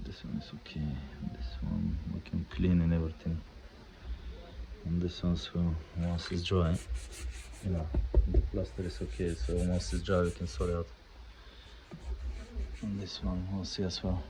This one is okay. This one we can clean and everything. And this one's for once it's dry, you know, the plaster is okay. So once it's dry, we can sort it out. And this one we'll see as well.